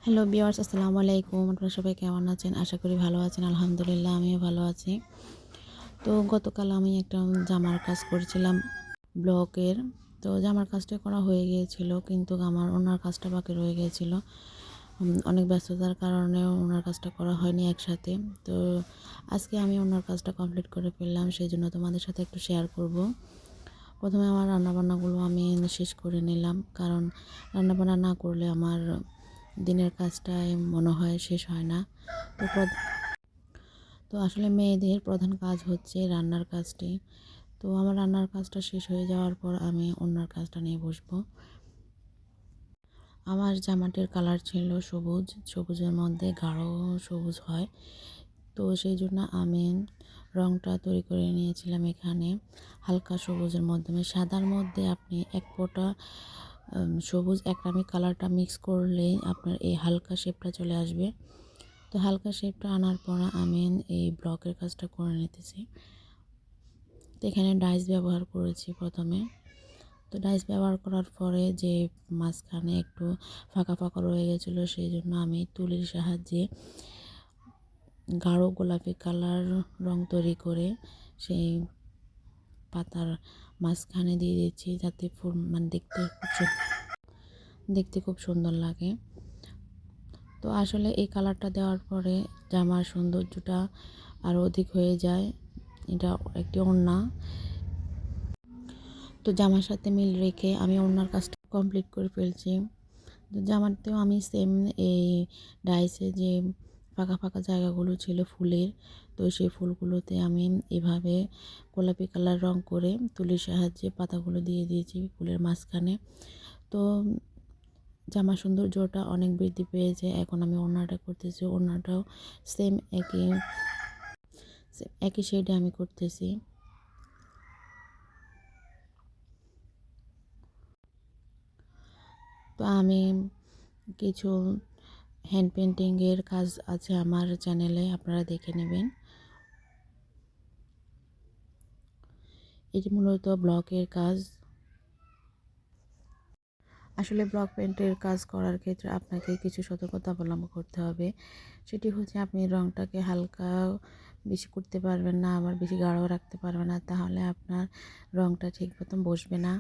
Hello viewers, আসসালামু আলাইকুম। আপনারা সবাই কেমন আছেন? আশা করি ভালো আছেন। আলহামদুলিল্লাহ আমিও ভালো আছি। তো গতকাল আমি একটা জামার কাজ করছিলাম ব্লকের। তো জামার কাজটা করা হয়ে গিয়েছিল, কিন্তু আমার ওনার কাজটা বাকি রয়ে গিয়েছিল। অনেক ব্যস্ততার কারণে ওনার কাজটা করা হয়নি একসাথে। তো আজকে আমি ওনার কাজটা কমপ্লিট করে ফেললাম, সেই জন্য তোমাদের সাথে একটু শেয়ার করব। প্রথমে আমার রান্নাবান্নাগুলো আমি শেষ করে নিলাম, কারণ রান্নাবান্না না করলে আমার দিনের কাজটাই মনে হয় শেষ হয় না। তো আসলে মেয়েদের প্রধান কাজ হচ্ছে রান্নার কাজটি। তো আমার রান্নার কাজটা শেষ হয়ে যাওয়ার পর আমি অন্যার কাজটা নিয়ে বসবো। আমার জামাটির কালার ছিল সবুজ, সবুজের মধ্যে গাঢ় সবুজ হয়। তো সেই জন্য আমি রংটা তৈরি করে নিয়েছিলাম এখানে হালকা সবুজের মাধ্যমে। সাদার মধ্যে আপনি এক ফোঁটা সবুজ একরামি কালারটা মিক্স করলেই আপনার এই হালকা শেপটা চলে আসবে। তো হালকা শেপটা আনার পর আমি এই ব্লকের কাজটা করে নিতেছি। তো এখানে ডাইস ব্যবহার করেছি প্রথমে। তো ডাইস ব্যবহার করার পরে যে মাঝখানে একটু ফাঁকা ফাঁকা রয়ে গেছিলো, সেই জন্য আমি তুলির সাহায্যে গাঢ় গোলাপি কালার রং তৈরি করে সেই পাতার মাঝখানে দিয়ে দিচ্ছি, যাতে ফুল দেখতে খুব সুন্দর লাগে। তো আসলে এই কালারটা দেওয়ার পরে জামার সৌন্দর্যটা আরও অধিক হয়ে যায়। এটা একটি ওড়না। তো জামার সাথে মিল রেখে আমি ওড়নার কাজটা কমপ্লিট করে ফেলছি। তো জামাতেও আমি সেম এই ডাইসে যে ফাঁকা ফাঁকা জায়গাগুলো ছিল ফুলের, তো সেই ফুলগুলোতে আমি এভাবে গোলাপি কালার রং করে তুলির সাহায্যে পাতাগুলো দিয়ে দিয়েছি ফুলের মাঝখানে। তো জামার সৌন্দর্যটা অনেক বৃদ্ধি পেয়েছে। এখন আমি ওড়নাটা করতেছি, ওড়নাটাও সেম একই শেডে আমি করতেছি। তো আমি কিছু হ্যান্ড পেন্টিংয়ের কাজ আছে আমার চ্যানেলে, আপনারা দেখে নেবেন। এটি মূলত ব্লকের কাজ। আসলে ব্লক পেন্টের কাজ করার ক্ষেত্রে আপনাকে কিছু সতর্কতা অবলম্বন করতে হবে। সেটি হচ্ছে আপনি রঙটাকে হালকা বেশি করতে পারবেন না, আবার বেশি গাঢ় রাখতে পারবেন না, তাহলে আপনার রঙটা ঠিক মতন বসবে না।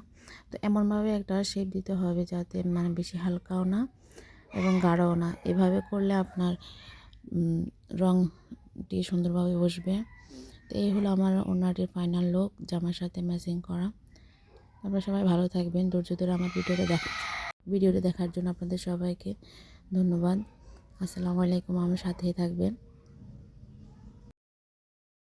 তো এমনভাবে একটা শেপ দিতে হবে যাতে মানে বেশি হালকাও না এবং গাঢ়ও না। এভাবে করলে আপনার রঙটি সুন্দরভাবে বসবে। তো এই হলো আমার ওড়নাটির ফাইনাল লুক, জামার সাথে ম্যাচিং করা। আপনারা সবাই ভালো থাকবেন। ধৈর্য ধরে আমার ভিডিওটা দেখার জন্য আপনাদের সবাইকে ধন্যবাদ। আসসালামু আলাইকুম। আমার সাথেই থাকবেন।